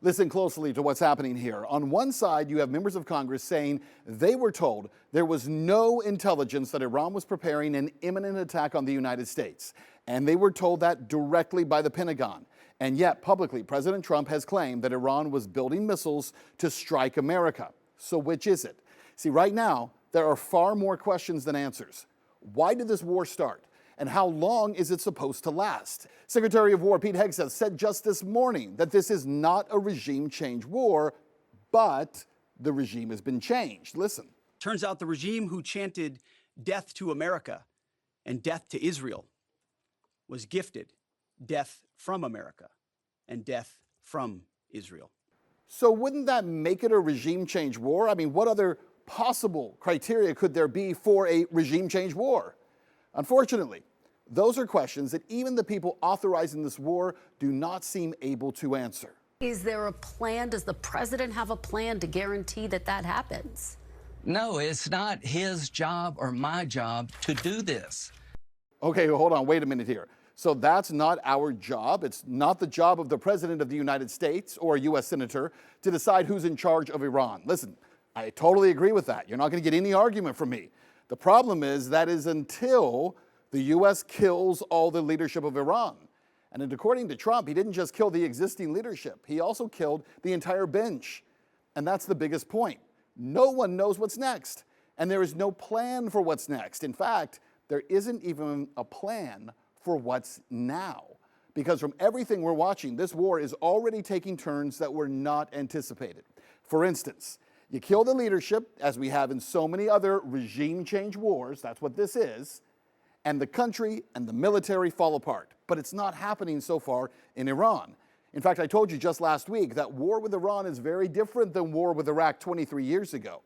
Listen closely to what's happening here. On one side, you have members of Congress saying they were told there was no intelligence that Iran was preparing an imminent attack on the United States. And they were told that directly by the Pentagon. And yet, publicly, President Trump has claimed that Iran was building missiles to strike America. So which is it? See, right now, there are far more questions than answers. Why did this war start? And how long is it supposed to last? Secretary of War Pete Hegseth said just this morning that this is not a regime change war, but the regime has been changed. Listen. Turns out the regime who chanted death to America and death to Israel was gifted death from America and death from Israel. So wouldn't that make it a regime change war? I mean, what other possible criteria could there be for a regime change war? Unfortunately, those are questions that even the people authorizing this war do not seem able to answer. Is there a plan? Does the president have a plan to guarantee that that happens? No, it's not his job or my job to do this. Okay, hold on, wait a minute here. So that's not our job. It's not the job of the President of the United States or a U.S. Senator to decide who's in charge of Iran. Listen, I totally agree with that. You're not going to get any argument from me. The problem is that is until the U.S. kills all the leadership of Iran. And according to Trump, he didn't just kill the existing leadership. He also killed the entire bench. And that's the biggest point. No one knows what's next. And there is no plan for what's next. In fact, there isn't even a plan for what's now. Because from everything we're watching, this war is already taking turns that were not anticipated. For instance, you kill the leadership, as we have in so many other regime change wars, that's what this is, and the country and the military fall apart. But it's not happening so far in Iran. In fact, I told you just last week that war with Iran is very different than war with Iraq 23 years ago.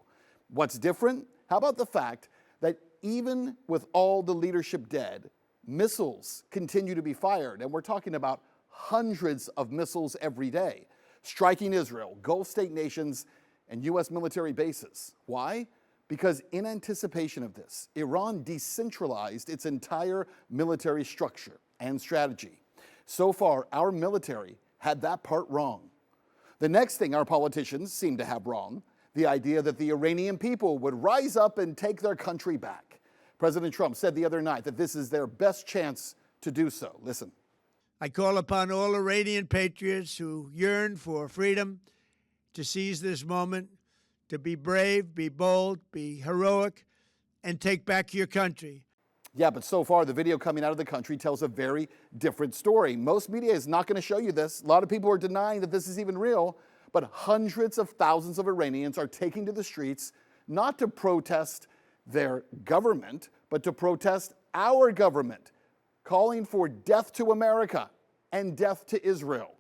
What's different? How about the fact that even with all the leadership dead, missiles continue to be fired, and we're talking about hundreds of missiles every day, striking Israel, Gulf state nations, and U.S. military bases. Why? Because in anticipation of this, Iran decentralized its entire military structure and strategy. So far, our military had that part wrong. The next thing our politicians seem to have wrong, the idea that the Iranian people would rise up and take their country back. President Trump said the other night that this is their best chance to do so. Listen. I call upon all Iranian patriots who yearn for freedom to seize this moment, to be brave, be bold, be heroic, and take back your country. Yeah, but so far the video coming out of the country tells a very different story. Most media is not going to show you this. A lot of people are denying that this is even real, but hundreds of thousands of Iranians are taking to the streets not to protest their government, but to protest our government, calling for death to America and death to Israel.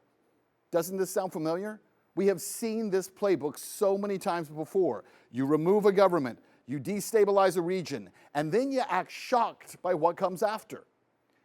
Doesn't this sound familiar? We have seen this playbook so many times before. You remove a government, you destabilize a region, and then you act shocked by what comes after.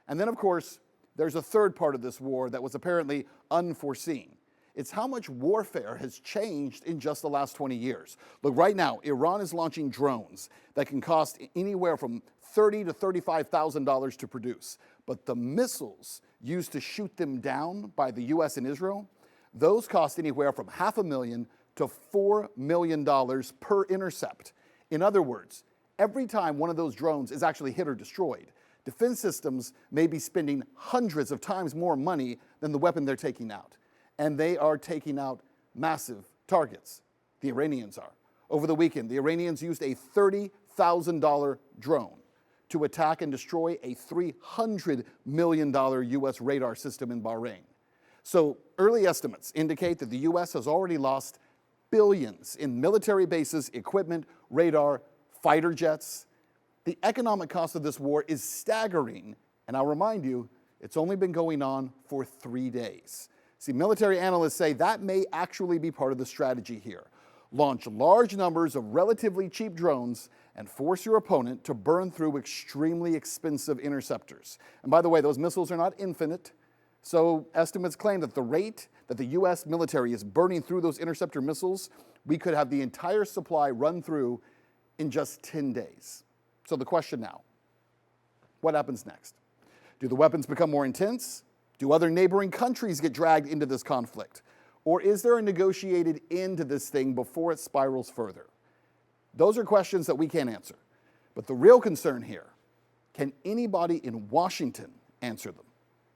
And then, of course, there's a third part of this war that was apparently unforeseen. It's how much warfare has changed in just the last 20 years. Look, right now, Iran is launching drones that can cost anywhere from $30,000 to $35,000 to produce. But the missiles used to shoot them down by the U.S. and Israel, those cost anywhere from $500,000 to $4 million per intercept. In other words, every time one of those drones is actually hit or destroyed, defense systems may be spending hundreds of times more money than the weapon they're taking out. And they are taking out massive targets. The Iranians are. Over the weekend, the Iranians used a $30,000 drone to attack and destroy a $300 million U.S. radar system in Bahrain. So early estimates indicate that the U.S. has already lost billions in military bases, equipment, radar, fighter jets. The economic cost of this war is staggering, and I'll remind you, it's only been going on for 3 days. See, military analysts say that may actually be part of the strategy here. Launch large numbers of relatively cheap drones and force your opponent to burn through extremely expensive interceptors. And by the way, those missiles are not infinite. So estimates claim that the rate that the U.S. military is burning through those interceptor missiles, we could have the entire supply run through in just 10 days. So the question now, what happens next? Do the weapons become more intense? Do other neighboring countries get dragged into this conflict? Or is there a negotiated end to this thing before it spirals further? Those are questions that we can't answer. But the real concern here, can anybody in Washington answer them?